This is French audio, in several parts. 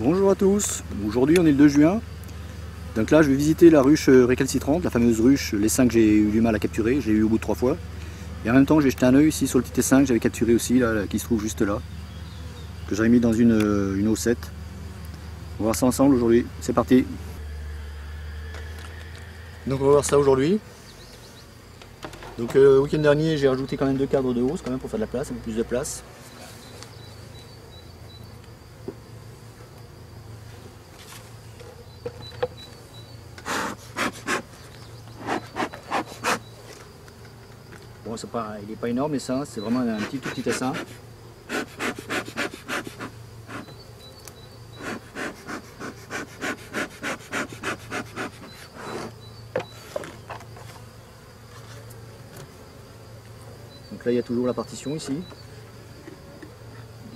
Bonjour à tous, aujourd'hui on est le 2 juin, donc là je vais visiter la ruche récalcitrante, la fameuse ruche, l'essaim que j'ai eu du mal à capturer, j'ai eu au bout de 3 fois. Et en même temps j'ai jeté un œil ici sur le petit essaim que j'avais capturé aussi, là, qui se trouve juste là, que j'avais mis dans une haussette. On va voir ça ensemble aujourd'hui, c'est parti. Donc on va voir ça aujourd'hui. Donc le week-end dernier j'ai rajouté quand même 2 cadres de hausse quand même pour faire de la place, un peu plus de place. Bon, il n'est pas énorme l'essaim, c'est vraiment un tout petit essaim. Donc là il y a toujours la partition ici.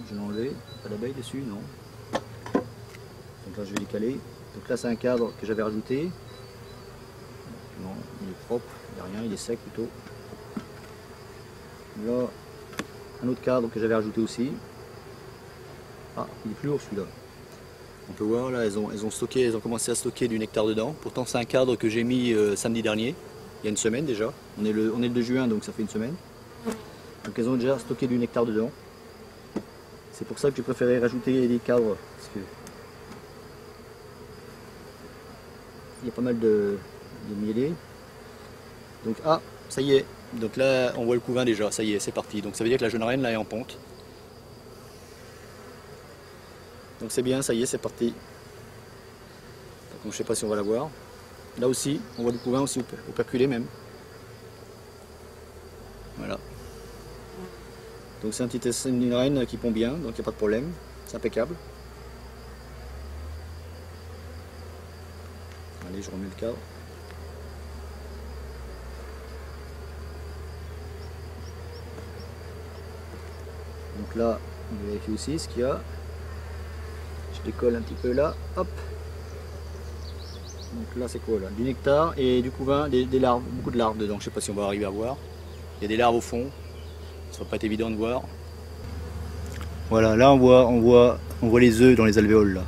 Je vais l'enlever, pas d'abeille dessus, non. Donc là je vais décaler. Donc là c'est un cadre que j'avais rajouté. Non, il est propre, il n'y a rien, il est sec plutôt. Là, un autre cadre que j'avais rajouté aussi. Ah, il est plus lourd celui-là. On peut voir là, elles ont commencé à stocker du nectar dedans. Pourtant c'est un cadre que j'ai mis samedi dernier, il y a une semaine déjà. On est le 2 juin donc ça fait une semaine. Donc elles ont déjà stocké du nectar dedans. C'est pour ça que j'ai préféré rajouter des cadres. Parce que il y a pas mal de mielés. Donc ah, ça y est. Donc là on voit le couvain déjà, ça y est, c'est parti. Donc ça veut dire que la jeune reine là est en ponte. Donc c'est bien, ça y est, c'est parti. Donc, je ne sais pas si on va la voir. Là aussi, on voit le couvain aussi operculé même. Voilà. Donc c'est une reine qui pond bien, donc il n'y a pas de problème. C'est impeccable. Allez, je remets le cadre. Donc là, on vérifie aussi ce qu'il y a. Je décolle un petit peu là, hop. Donc là c'est quoi là? Du nectar et du couvain, des larves, beaucoup de larves dedans, je sais pas si on va arriver à voir. Il y a des larves au fond, ça va pas être évident de voir. Voilà, là on voit les œufs dans les alvéoles là.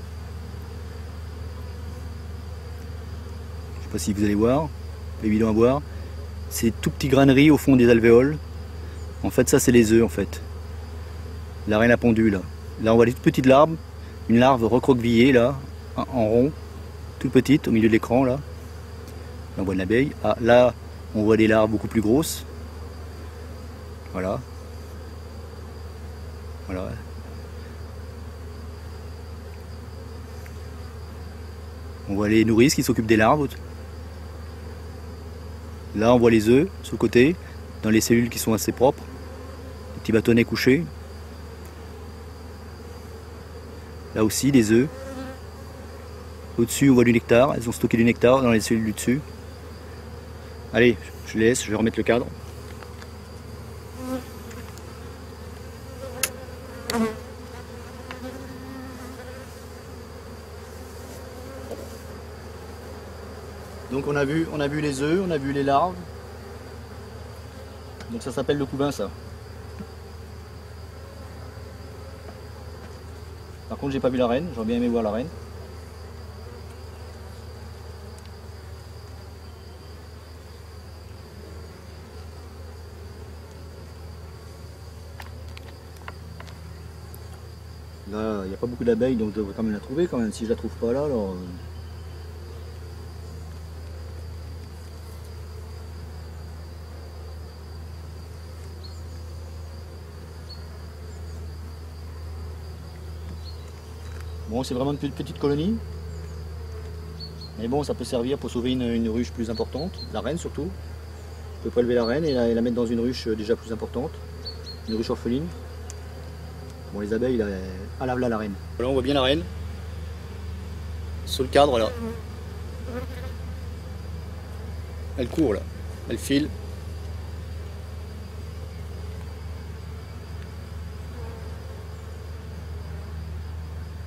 Je sais pas si vous allez voir, pas évident à voir. C'est tout petit grainerie au fond des alvéoles. En fait ça c'est les œufs en fait. La reine a pondu là. Là on voit des toutes petites larves, une larve recroquevillée là, en rond. Toute petite au milieu de l'écran là. Là on voit une abeille. Ah, là on voit des larves beaucoup plus grosses. Voilà. Voilà. On voit les nourrices qui s'occupent des larves. Là on voit les œufs sur le côté, dans les cellules qui sont assez propres. Les petits bâtonnets couchés. Là aussi des œufs. Au-dessus, on voit du nectar. Elles ont stocké du nectar dans les cellules du dessus. Allez, je laisse, je vais remettre le cadre. Donc on a vu les œufs, on a vu les larves. Donc ça s'appelle le couvain ça. Par contre j'ai pas vu la reine, j'aurais bien aimé voir la reine. Là, il n'y a pas beaucoup d'abeilles, donc je devrais quand même la trouver quand même. Si je la trouve pas là, alors... Bon, c'est vraiment une petite colonie. Mais bon, ça peut servir pour sauver une ruche plus importante. La reine surtout. Je peux prélever la reine et la mettre dans une ruche déjà plus importante. Une ruche orpheline. Bon, les abeilles, là, ah là, la reine. Voilà, on voit bien la reine. Sur le cadre, là. Elle court, là. Elle file.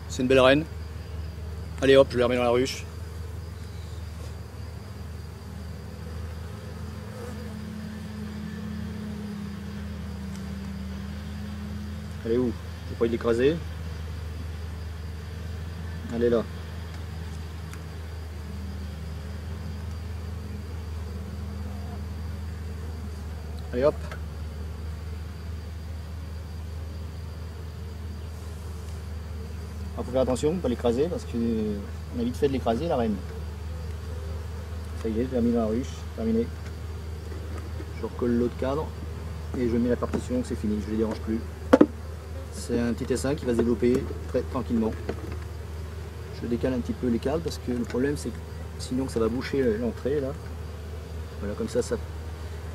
C'est une belle reine. Allez hop, je la remets dans la ruche. Elle est où? J'ai pas eu de l'écraser. Elle est là. Allez hop. Il faut faire attention, pas l'écraser parce qu'on a vite fait de l'écraser la reine. Ça y est, je l'ai mis dans la ruche, terminé. Je recolle l'autre cadre et je mets la partition, c'est fini, je ne les dérange plus. C'est un petit essaim qui va se développer très tranquillement. Je décale un petit peu les cadres parce que le problème c'est que sinon ça va boucher l'entrée là. Voilà, comme ça,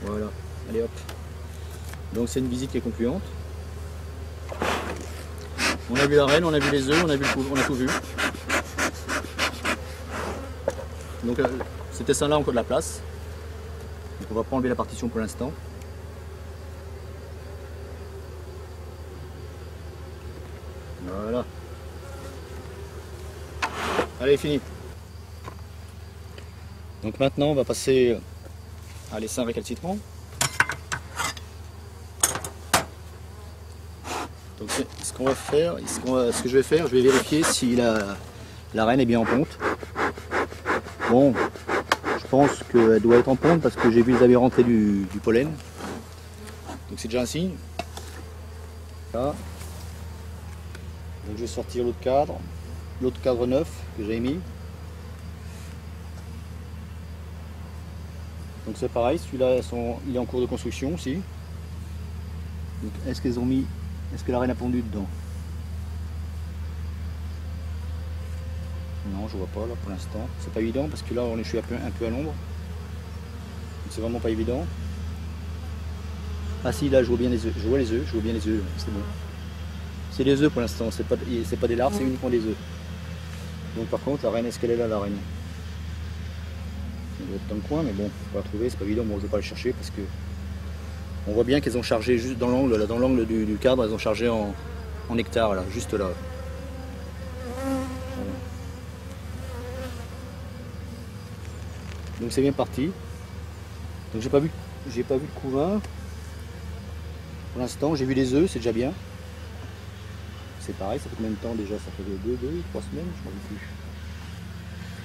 voilà, allez hop. Donc c'est une visite qui est concluante. On a vu la reine, on a vu les œufs, on a tout vu. Donc cet essaim là a encore de la place. Donc on va pas enlever la partition pour l'instant. Voilà. Allez, fini. Donc maintenant on va passer à l'essaim récalcitrant. Donc ce qu'on va faire, ce que je vais faire, je vais vérifier si la reine est bien en ponte. Bon, je pense qu'elle doit être en ponte parce que j'ai vu les abeilles rentrer du pollen. Donc c'est déjà un signe. Là. Donc je vais sortir l'autre cadre neuf que j'avais mis. Donc c'est pareil, celui-là il est en cours de construction aussi. Est-ce qu'elles ont mis, est-ce que la reine a pondu dedans? Non, je vois pas là pour l'instant. C'est pas évident parce que là je suis un peu à l'ombre. C'est vraiment pas évident. Ah si, là je vois bien les œufs, je vois bien les œufs, c'est bon. C'est des œufs pour l'instant, c'est pas des larves, c'est uniquement des œufs. Donc par contre la reine, est-ce qu'elle est là la reine? Elle doit être dans le coin, mais bon, faut la trouver, c'est pas évident, bon je vais pas la chercher parce que on voit bien qu'elles ont chargé juste dans l'angle, là dans l'angle du cadre, elles ont chargé en nectar là, juste là. Voilà. Donc c'est bien parti. Donc j'ai pas vu de couvain. Pour l'instant, j'ai vu des œufs, c'est déjà bien. C'est pareil, ça fait combien de temps déjà? Ça fait 3 semaines, je m'en rappelle plus.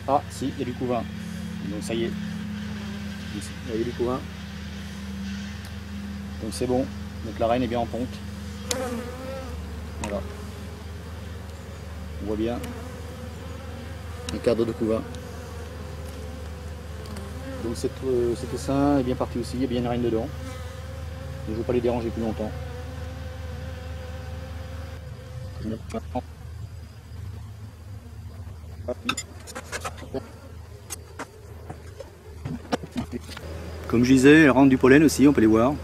Ah si, il y a du couvain. Donc ça y est. Il y a du couvain. Donc c'est bon. Donc la reine est bien en ponte. Voilà. On voit bien un cadre de couvain. Donc cet essaim est bien parti aussi, il y a bien une reine dedans. Donc je ne veux pas les déranger plus longtemps. Comme je disais, elles rentrent du pollen aussi, on peut les voir.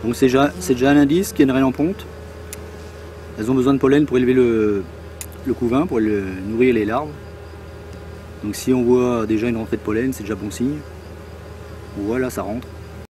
Donc c'est déjà un indice qu'il y a une reine en ponte. Elles ont besoin de pollen pour élever le couvain, pour nourrir les larves. Donc si on voit déjà une rentrée de pollen, c'est déjà bon signe. Voilà, ça rentre.